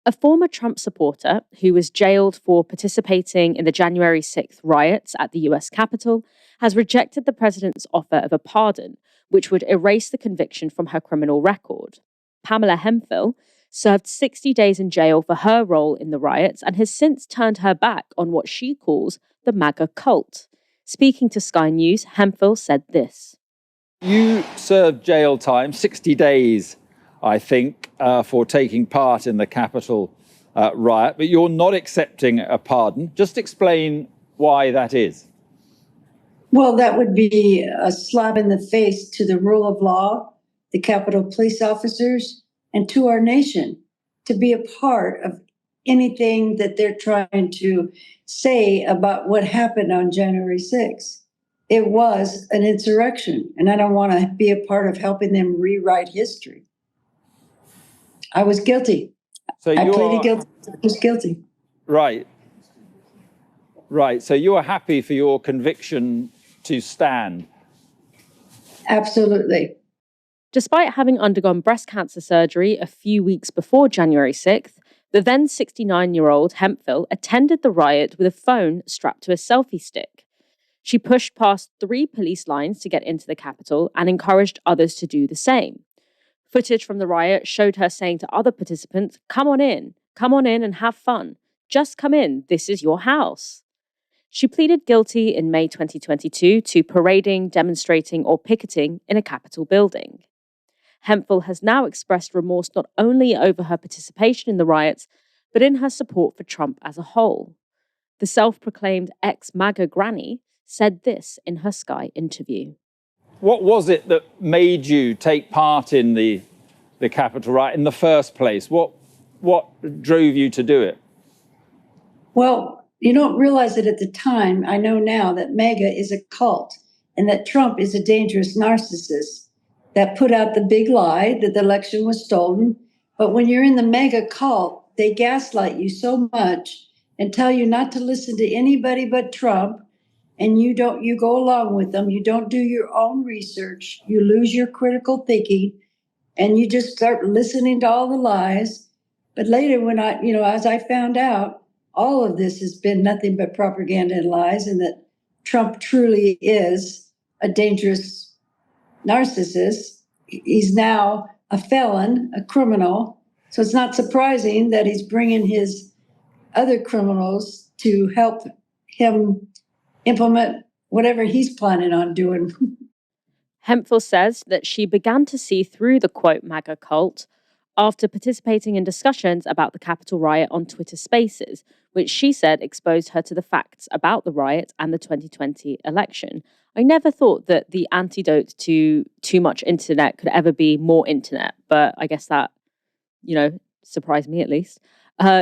A former Trump supporter who was jailed for participating in the January 6th riots at the US Capitol has rejected the president's offer of a pardon, which would erase the conviction from her criminal record. Pamela Hemphill served 60 days in jail for her role in the riots and has since turned her back on what she calls the MAGA cult. Speaking to Sky News, Hemphill said this. You served jail time, 60 days, I think, for taking part in the Capitol riot, but you're not accepting a pardon. Just explain why that is. Well, that would be a slap in the face to the rule of law, the Capitol police officers, and to our nation to be a part of anything that they're trying to say about what happened on January 6th. It was an insurrection, and I don't want to be a part of helping them rewrite history. I was guilty. I pleaded guilty. I was guilty. Right. Right. So you are happy for your conviction to stand? Absolutely. Despite having undergone breast cancer surgery a few weeks before January 6th, the then 69-year-old Hemphill attended the riot with a phone strapped to a selfie stick. She pushed past 3 police lines to get into the Capitol and encouraged others to do the same. Footage from the riot showed her saying to other participants, come on in and have fun. Just come in, this is your house. She pleaded guilty in May 2022 to parading, demonstrating, or picketing in a Capitol building. Hemphill has now expressed remorse not only over her participation in the riots, but in her support for Trump as a whole. The self-proclaimed ex-MAGA granny said this in her Sky interview. What was it that made you take part in the Capitol riot in the first place? What drove you to do it? Well, you don't realize it at the time. I know now that MAGA is a cult and that Trump is a dangerous narcissist that put out the big lie that the election was stolen. But when you're in the MAGA cult, they gaslight you so much and tell you not to listen to anybody but Trump. And you go along with them. You don't do your own research. You lose your critical thinking and you just start listening to all the lies. But later when as I found out, all of this has been nothing but propaganda and lies, and that Trump truly is a dangerous narcissist. He's now a felon, a criminal. So it's not surprising that he's bringing his other criminals to help him implement whatever he's planning on doing. Hemphill says that she began to see through the quote MAGA cult after participating in discussions about the Capitol riot on Twitter Spaces, which she said exposed her to the facts about the riot and the 2020 election. I never thought that the antidote to too much internet could ever be more internet, but I guess that, surprised me at least.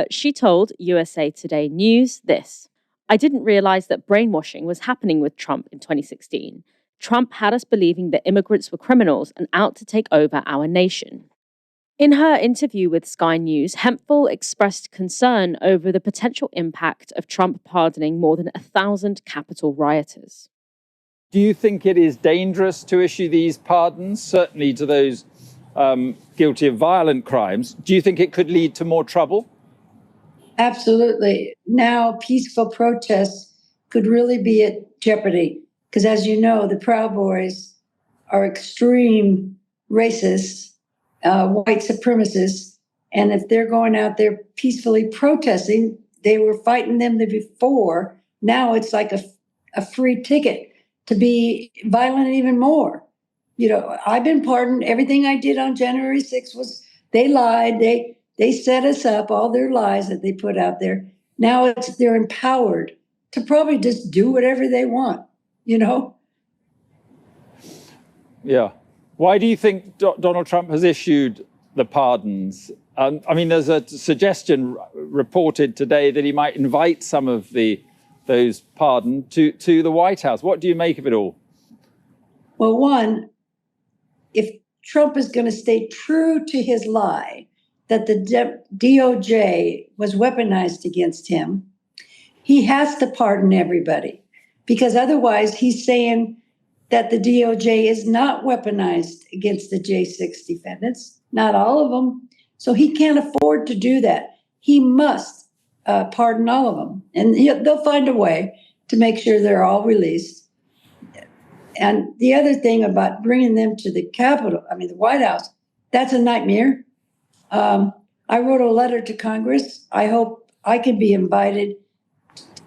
She told USA Today News this. I didn't realize that brainwashing was happening with Trump in 2016. Trump had us believing that immigrants were criminals and out to take over our nation. In her interview with Sky News, Hemphill expressed concern over the potential impact of Trump pardoning more than 1,000 Capitol rioters. Do you think it is dangerous to issue these pardons, certainly to those guilty of violent crimes? Do you think it could lead to more trouble? Absolutely. Now, peaceful protests could really be at jeopardy because, as you know, the Proud Boys are extreme racists, white supremacists. And if they're going out there peacefully protesting, they were fighting them before. Now it's like a free ticket to be violent even more. I've been pardoned. Everything I did on January 6th was, they lied. They set us up, all their lies that they put out there. Now they're empowered to probably just do whatever they want, Yeah. Why do you think Donald Trump has issued the pardons? There's a suggestion reported today that he might invite some of those pardoned to the White House. What do you make of it all? Well, one, if Trump is going to stay true to his lie that the DOJ was weaponized against him, he has to pardon everybody, because otherwise he's saying that the DOJ is not weaponized against the J6 defendants, not all of them. So he can't afford to do that. he must pardon all of them. And they'll find a way to make sure they're all released. And the other thing about bringing them to the Capitol, the White House, that's a nightmare. I wrote a letter to Congress. I hope I can be invited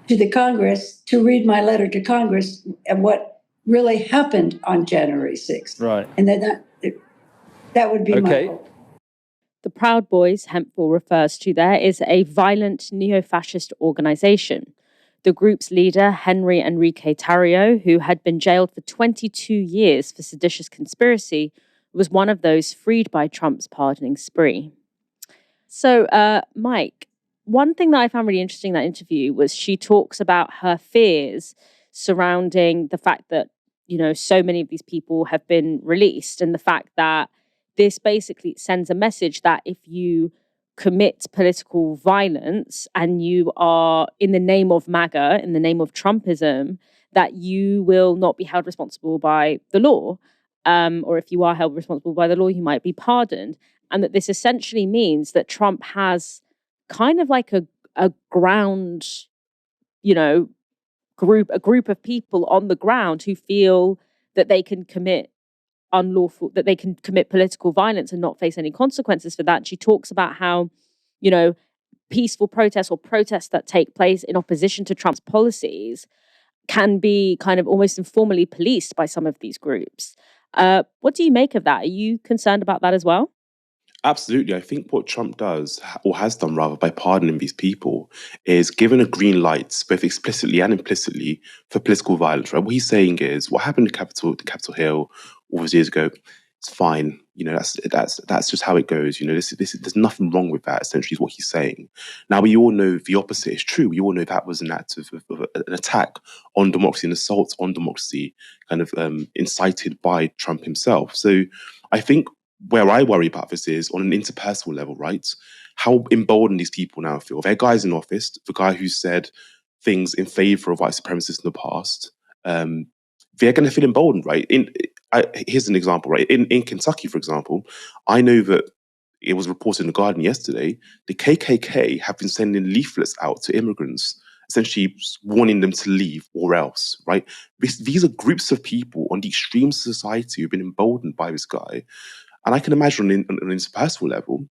to the Congress to read my letter to Congress and what really happened on January 6th. Right. And that would be my hope. The Proud Boys Hemphill refers to there is a violent neo-fascist organization. The group's leader, Henry Enrique Tarrio, who had been jailed for 22 years for seditious conspiracy, was one of those freed by Trump's pardoning spree. So, Mike, one thing that I found really interesting in that interview was she talks about her fears surrounding the fact that, so many of these people have been released, and the fact that this basically sends a message that if you commit political violence and you are in the name of MAGA, in the name of Trumpism, that you will not be held responsible by the law. Or if you are held responsible by the law, you might be pardoned. And that this essentially means that Trump has kind of like a ground, a group of people on the ground who feel that they can commit political violence and not face any consequences for that. She talks about how, peaceful protests or protests that take place in opposition to Trump's policies can be kind of almost informally policed by some of these groups. What do you make of that? Are you concerned about that as well? Absolutely. I think what Trump does, or has done rather, by pardoning these people, is given a green light, both explicitly and implicitly, for political violence. Right? What he's saying is, what happened to Capitol Hill all those years ago, it's fine. That's just how it goes. There's nothing wrong with that. Essentially, is what he's saying. Now, we all know the opposite is true. We all know that was an act of an attack on democracy, an assault on democracy, kind of incited by Trump himself. So, I think where I worry about this is on an interpersonal level, right? How emboldened these people now feel. Their guy's in office, the guy who said things in favor of white supremacists in the past, they're going to feel emboldened, right? Here's an example, right? In Kentucky, for example, I know that it was reported in The Guardian yesterday, the KKK have been sending leaflets out to immigrants, essentially warning them to leave or else, right? These are groups of people on the extremes of society who've been emboldened by this guy. And I can imagine on an interpersonal level,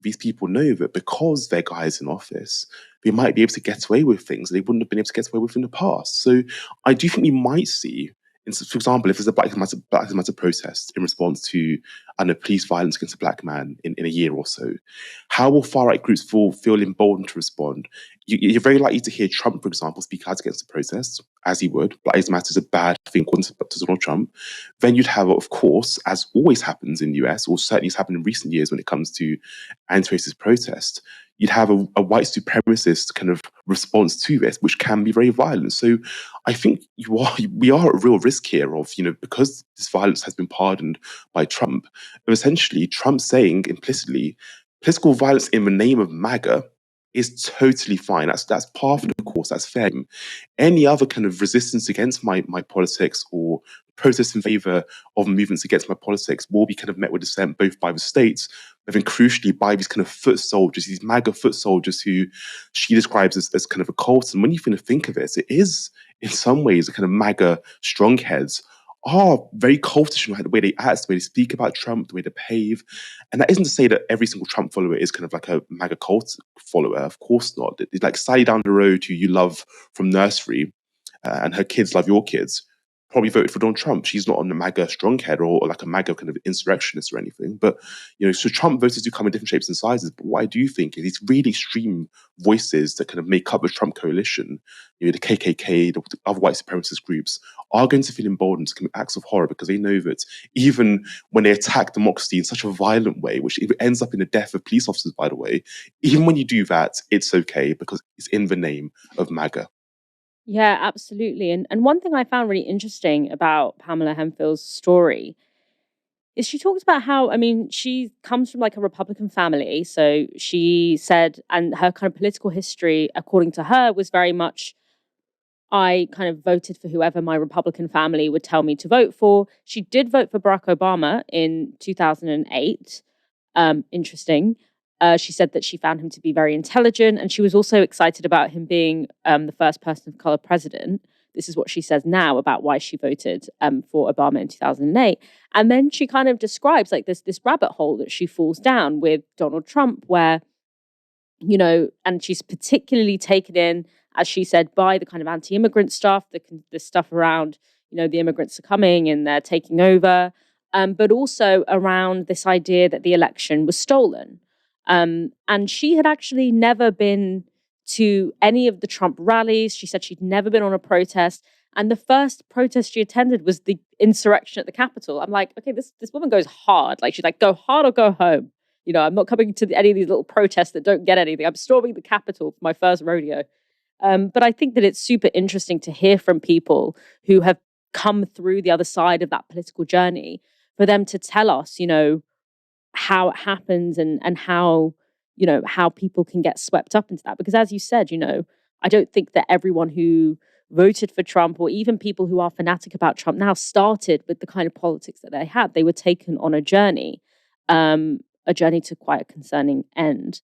these people know that because their guy is in office, they might be able to get away with things they wouldn't have been able to get away with in the past. So I do think we might see, for example, if there's a Black Lives Matter protest in response to police violence against a black man in a year or so, how will far-right groups feel emboldened to respond? You're very likely to hear Trump, for example, speak out against the protests, as he would. Black Lives Matter is a bad thing according to Donald Trump. Then you'd have, of course, as always happens in the US, or certainly has happened in recent years when it comes to anti-racist protest, you'd have a white supremacist kind of response to this, which can be very violent. So I think we are at real risk here of, because this violence has been pardoned by Trump, of essentially Trump saying implicitly, political violence in the name of MAGA is totally fine. That's par for the course. That's fair. Any other kind of resistance against my politics or protests in favor of movements against my politics will be kind of met with dissent, both by the states, but then crucially by these kind of foot soldiers, these MAGA foot soldiers who she describes as kind of a cult. And when you think of it is in some ways a kind of MAGA strongheads are very cultish in the way they act, the way they speak about Trump, the way they behave. And that isn't to say that every single Trump follower is kind of like a MAGA cult follower. Of course not. It's like Sally down the road who you love from nursery and her kids love your kids, probably voted for Donald Trump. She's not on the MAGA stronghead or like a MAGA kind of insurrectionist or anything. But, so Trump voters do come in different shapes and sizes. But what I do think is these really extreme voices that kind of make up the Trump coalition, the KKK, the other white supremacist groups, are going to feel emboldened to commit acts of horror because they know that even when they attack democracy in such a violent way, which ends up in the death of police officers, by the way, even when you do that, it's okay because it's in the name of MAGA. Yeah, absolutely. And one thing I found really interesting about Pamela Hemphill's story is she talks about how, she comes from like a Republican family. So she said, and her kind of political history, according to her, was very much, I kind of voted for whoever my Republican family would tell me to vote for. She did vote for Barack Obama in 2008. Interesting. She said that she found him to be very intelligent, and she was also excited about him being the first person of color president. This is what she says now about why she voted for Obama in 2008. And then she kind of describes like this rabbit hole that she falls down with Donald Trump, where, and she's particularly taken in, as she said, by the kind of anti-immigrant stuff, the stuff around, the immigrants are coming and they're taking over, but also around this idea that the election was stolen. And she had actually never been to any of the Trump rallies. She said she'd never been on a protest. And the first protest she attended was the insurrection at the Capitol. I'm like, okay, this woman goes hard. Like, she's like, go hard or go home. I'm not coming to any of these little protests that don't get anything. I'm storming the Capitol for my first rodeo. But I think that it's super interesting to hear from people who have come through the other side of that political journey, for them to tell us, how it happens and how, how people can get swept up into that. Because as you said, I don't think that everyone who voted for Trump, or even people who are fanatic about Trump now, started with the kind of politics that they had. They were taken on a journey to quite a concerning end.